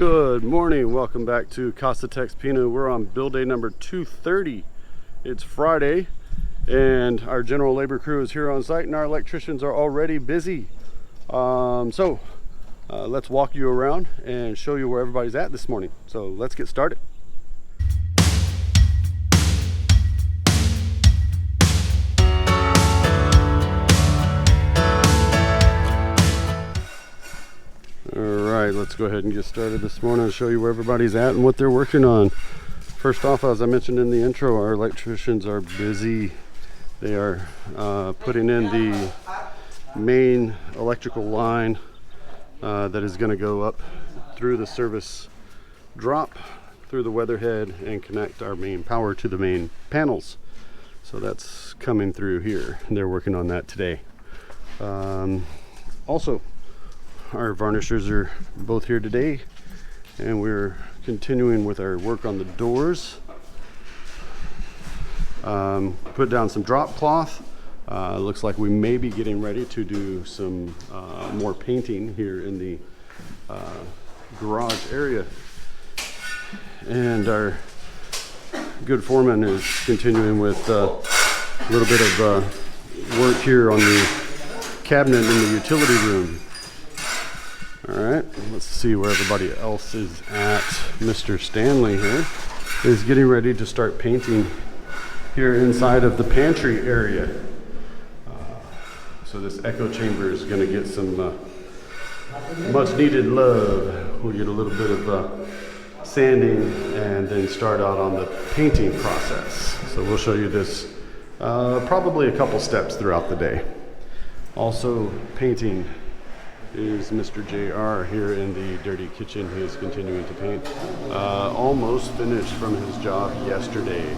Good morning, welcome back to casa.texpina. We're on build day number 230. It's Friday and our general labor crew is here on site and our electricians are already busy. Let's walk you around and show you where everybody's at this morning. So let's get started. Alright, let's go ahead and get started this morning and show you where everybody's at and what they're working on. First off, as I mentioned in the intro, our electricians are busy. They are putting in the main electrical line that is going to go up through the service drop, through the weatherhead, and connect our main power to the main panels. So that's coming through here, and they're working on that today. Also, our varnishers are both here today, and we're continuing with our work on the doors. Put down some drop cloth. Looks like we may be getting ready to do some more painting here in the garage area. And our good foreman is continuing with a little bit of work here on the cabinet in the utility room. Alright, let's see where everybody else is at. Mr. Stanley here is getting ready to start painting here inside of the pantry area. So this echo chamber is going to get some much needed love. We'll get a little bit of sanding and then start out on the painting process. So we'll show you this probably a couple steps throughout the day. Also painting is Mr. JR here in the dirty kitchen. He is continuing to paint. Almost finished from his job yesterday.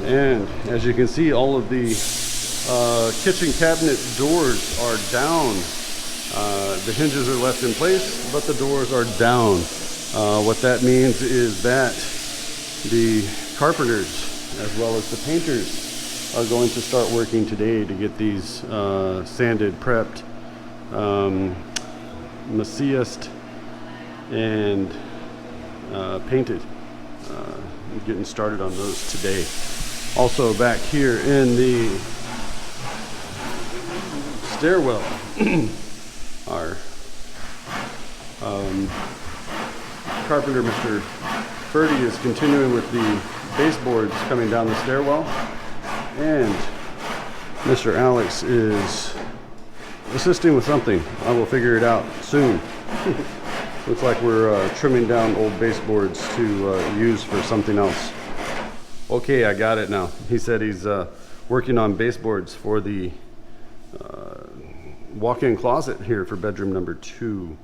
And as you can see, all of the kitchen cabinet doors are down. The hinges are left in place, but the doors are down. What that means is that the carpenters as well as the painters are going to start working today to get these sanded, prepped, maciased, and painted. Getting started on those today. Also back here in the stairwell, our carpenter, Mr. Ferdy, is continuing with the baseboards coming down the stairwell, and Mr. Alex is assisting with something. I will figure it out soon. Looks like we're trimming down old baseboards to use for something else. Okay, I got it now. He said he's working on baseboards for the walk-in closet here for bedroom number 2,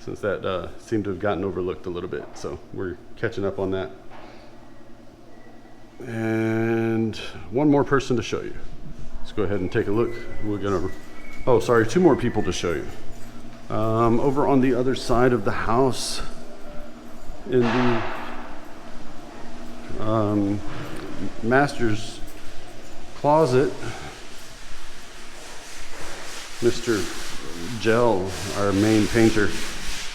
since that seemed to have gotten overlooked a little bit. So we're catching up on that. And one more person to show you. Let's go ahead and take a look. We're gonna, oh sorry, 2 more people to show you. Over on the other side of the house in the master's closet, Mr. Gel, our main painter,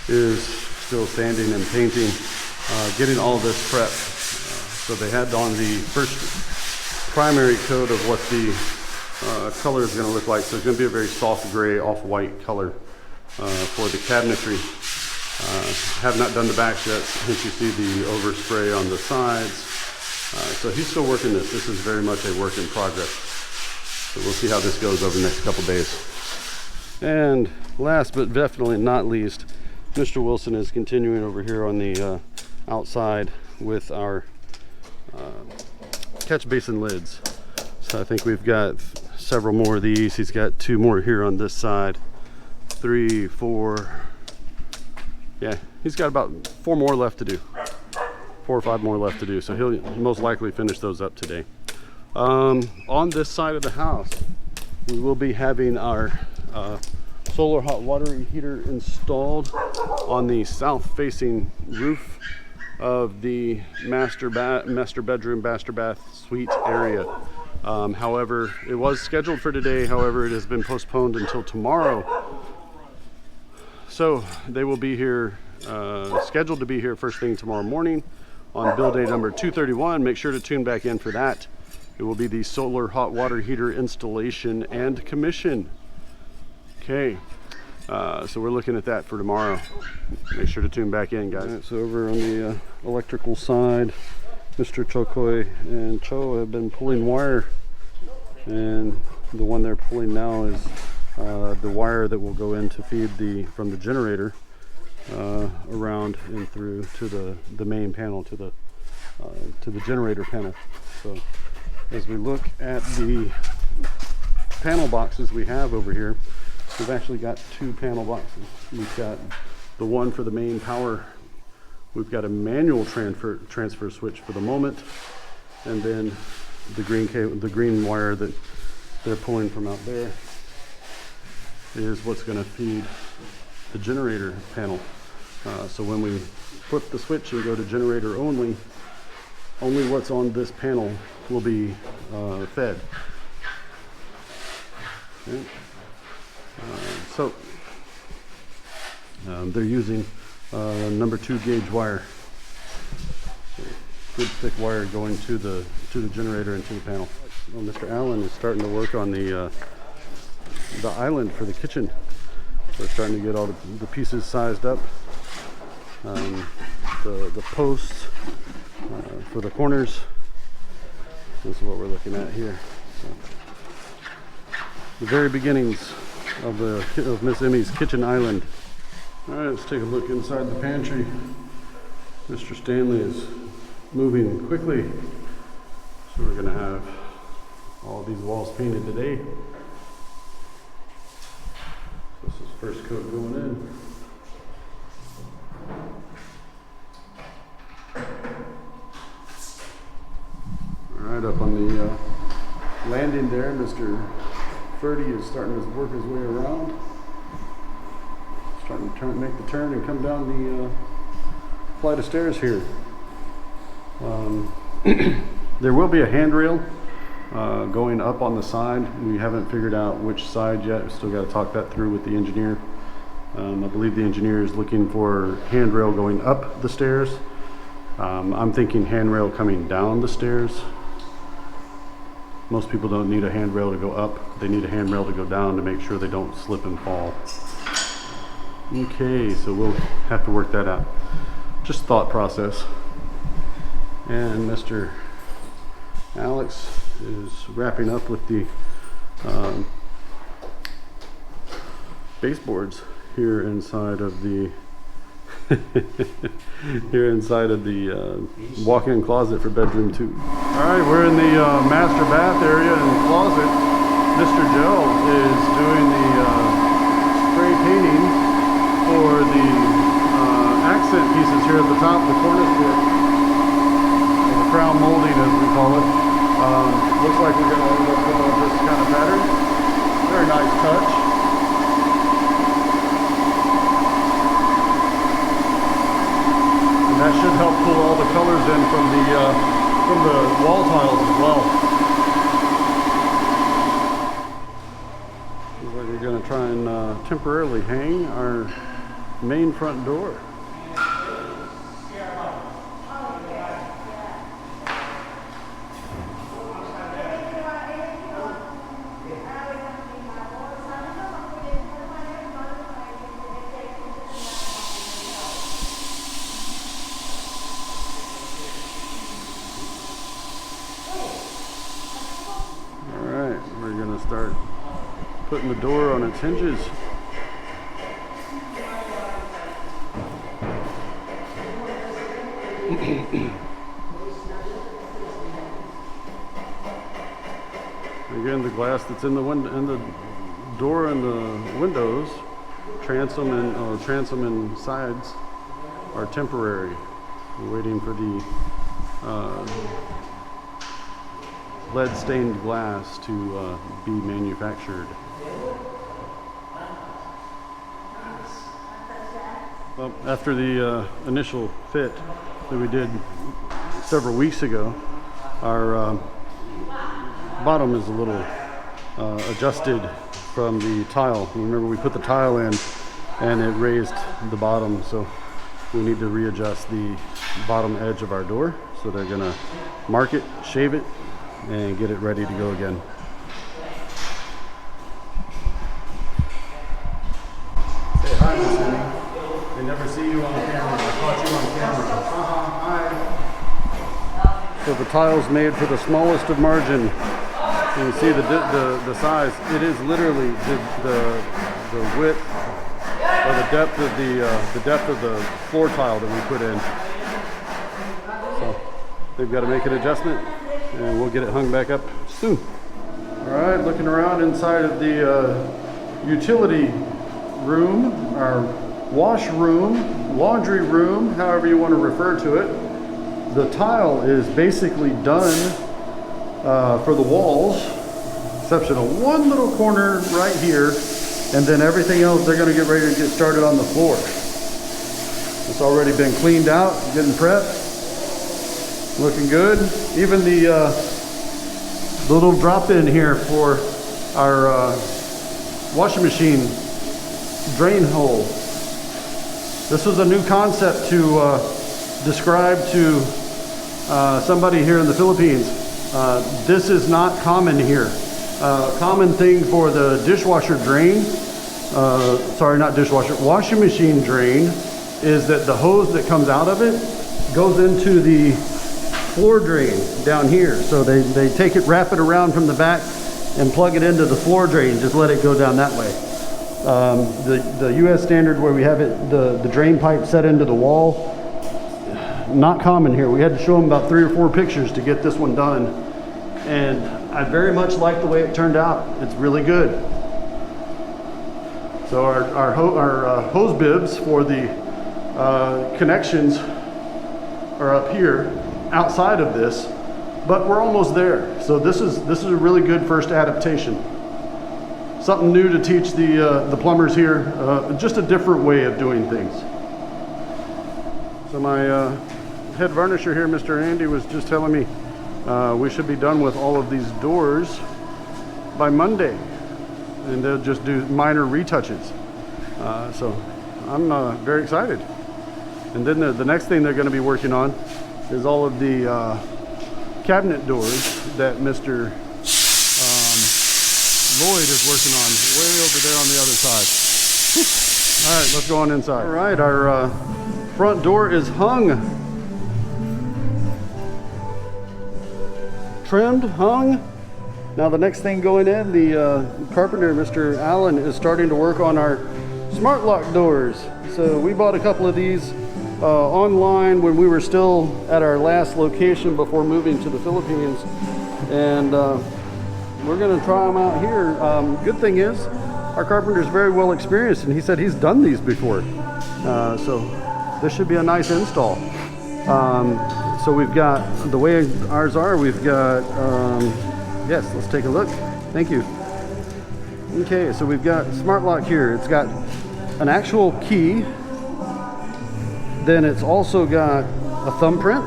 is still sanding and painting, getting all this prep. So they had on the first primary coat of what the color is going to look like. So it's going to be a very soft gray, off-white color for the cabinetry. Have not done the backs yet, hence you see the overspray on the sides. So he's still working this. This is very much a work in progress. So we'll see how this goes over the next couple days. And last but definitely not least, Mr. Wilson is continuing over here on the outside with our catch basin lids. So I think we've got several more of these. He's got 2 more here on this side. 3, 4. Yeah, he's got about 4 more left to do. 4 or 5 more left to do. So he'll most likely finish those up today. On this side of the house, we will be having our solar hot water heater installed on the south facing roof of the master bedroom, master bath suite area. However, it was scheduled for today. However, it has been postponed until tomorrow. So they will be here scheduled to be here first thing tomorrow morning on build day number 231. Make sure to tune back in for that. It will be the solar hot water heater installation and commission. Okay, so we're looking at that for tomorrow. Make sure to tune back in, guys. Right, so over on the electrical side, Mr. Chokoi and Cho have been pulling wire, and the one they're pulling now is the wire that will go in to feed from the generator around and through to the main panel, to the generator panel. So as we look at the panel boxes we have over here, we've actually got two panel boxes. We've got the one for the main power. We've got a manual transfer switch for the moment, and then the green wire that they're pulling from out there is what's going to feed the generator panel. So when we flip the switch and go to generator only what's on this panel will be fed. Okay. So they're using number 2 gauge wire, so good thick wire going to the generator and to the panel. Well, Mr. Allen is starting to work on the island for the kitchen. We're starting to get all the pieces sized up. The posts for the corners. This is what we're looking at here. So, the very beginnings of Miss Emmy's kitchen island. All right, let's take a look inside the pantry. Mr. Stanley is moving quickly, so we're going to have all these walls painted today. This is first coat going in. All right, up on the landing there, Mr. Ferdy is starting to work his way around. Starting to make the turn and come down the flight of stairs here. There will be a handrail going up on the side. We haven't figured out which side yet. Still got to talk that through with the engineer. I believe the engineer is looking for handrail going up the stairs. I'm thinking handrail coming down the stairs. Most people don't need a handrail to go up. They need a handrail to go down to make sure they don't slip and fall. Okay, so we'll have to work that out. Just thought process. And Mr. Alex is wrapping up with the baseboards here inside of the walk-in closet for bedroom 2. All right, we're in the master bath area and closet. Mr. Joe is doing the spray painting for the accent pieces here at the top, the cornice bit, the crown molding as we call it. Looks like we're going to end up going with this kind of pattern. Very nice touch. That should help pull all the colors in from the wall tiles as well. Looks like we're going to try and temporarily hang our main front door. Start putting the door on its hinges. Again, the glass that's in the window and the door and the windows, transom and sides, are temporary. We're waiting for the lead stained glass to be manufactured. Well, after the initial fit that we did several weeks ago, our bottom is a little adjusted from the tile. Remember, we put the tile in and it raised the bottom, so we need to readjust the bottom edge of our door. So they're gonna mark it, shave it, and get it ready to go again. Say hi, Miss Emie. They never see you on camera. I caught you on camera. Hi. So the tile's made for the smallest of margin. You see the size. It is literally the width or the depth of the floor tile that we put in. So they've got to make an adjustment, and we'll get it hung back up soon. All right, looking around inside of the utility room, our wash room, laundry room, however you want to refer to it. The tile is basically done for the walls, exception of one little corner right here, and then everything else they're going to get ready to get started on the floor. It's already been cleaned out, getting prepped, looking good. Even the little drop-in here for our washing machine drain hole. This was a new concept to describe to somebody here in the Philippines. This is not common here. Common thing for the dishwasher drain, sorry, not dishwasher, washing machine drain, is that the hose that comes out of it goes into the floor drain down here. So they take it, wrap it around from the back, and plug it into the floor drain, just let it go down that way. The US standard where we have it, the drain pipe set into the wall, not common here. We had to show them about 3 or 4 pictures to get this one done, and I very much like the way it turned out. It's really good. So our hose bibs for the connections are up here outside of this, but we're almost there. So this is a really good first adaptation. Something new to teach the plumbers here, just a different way of doing things. So my head varnisher here, Mr. Andy, was just telling me we should be done with all of these doors by Monday, and they'll just do minor retouches. So I'm very excited. And then the next thing they're going to be working on is all of the cabinet doors that Mr. Lloyd is working on way over there on the other side. All right, let's go on inside. All right, our front door is hung. Trimmed, hung. Now the next thing going in, the carpenter, Mr. Allen, is starting to work on our smart lock doors. So we bought a couple of these online when we were still at our last location before moving to the Philippines, and we're going to try them out here. Good thing is our carpenter is very well experienced, and he said he's done these before, so this should be a nice install. So we've got, the way ours are, we've got, yes, let's take a look. Thank you. Okay, so we've got smart lock here. It's got an actual key. Then it's also got a thumbprint,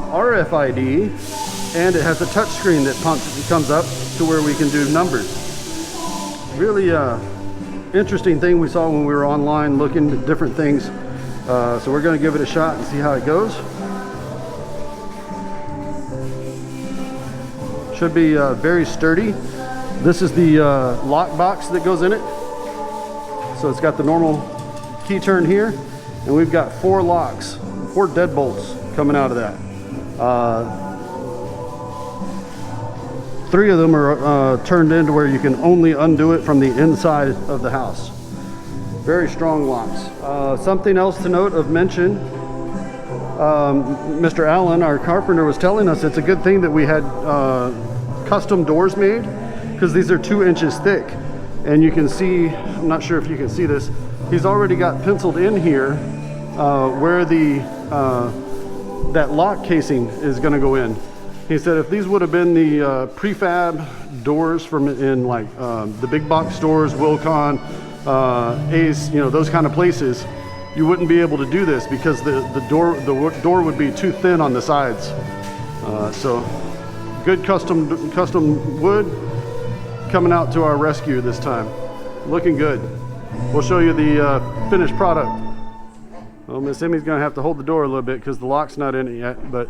RFID, and it has a touch screen that comes up to where we can do numbers. Really interesting thing we saw when we were online looking at different things. So we're going to give it a shot and see how it goes. Should be very sturdy. This is the lock box that goes in it. So it's got the normal key turn here, and we've got 4 locks, 4 deadbolts coming out of that. 3 of them are turned into where you can only undo it from the inside of the house. Very strong locks. Something else to note of mention, Mr. Allen, our carpenter, was telling us it's a good thing that we had custom doors made, because these are 2 inches thick. And you can see, I'm not sure if you can see this, he's already got penciled in here where the that lock casing is going to go in. He said if these would have been the prefab doors from in like the big box stores, Wilcon, Ace, you know, those kind of places, you wouldn't be able to do this because the door would be too thin on the sides. So good custom wood coming out to our rescue this time. Looking good. We'll show you the finished product. Well, Miss Emmy's gonna have to hold the door a little bit because the lock's not in it yet, but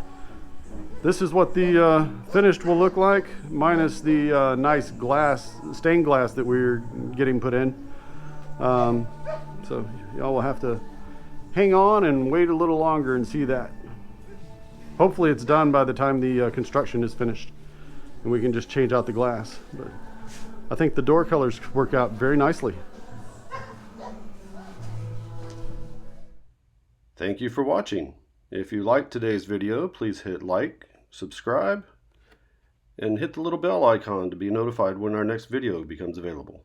this is what the finished will look like, minus the nice glass, stained glass that we're getting put in. So y'all will have to hang on and wait a little longer and see that. Hopefully it's done by the time the construction is finished and we can just change out the glass. But I think the door colors work out very nicely. Thank you for watching. If you liked today's video, please hit like, subscribe, and hit the little bell icon to be notified when our next video becomes available.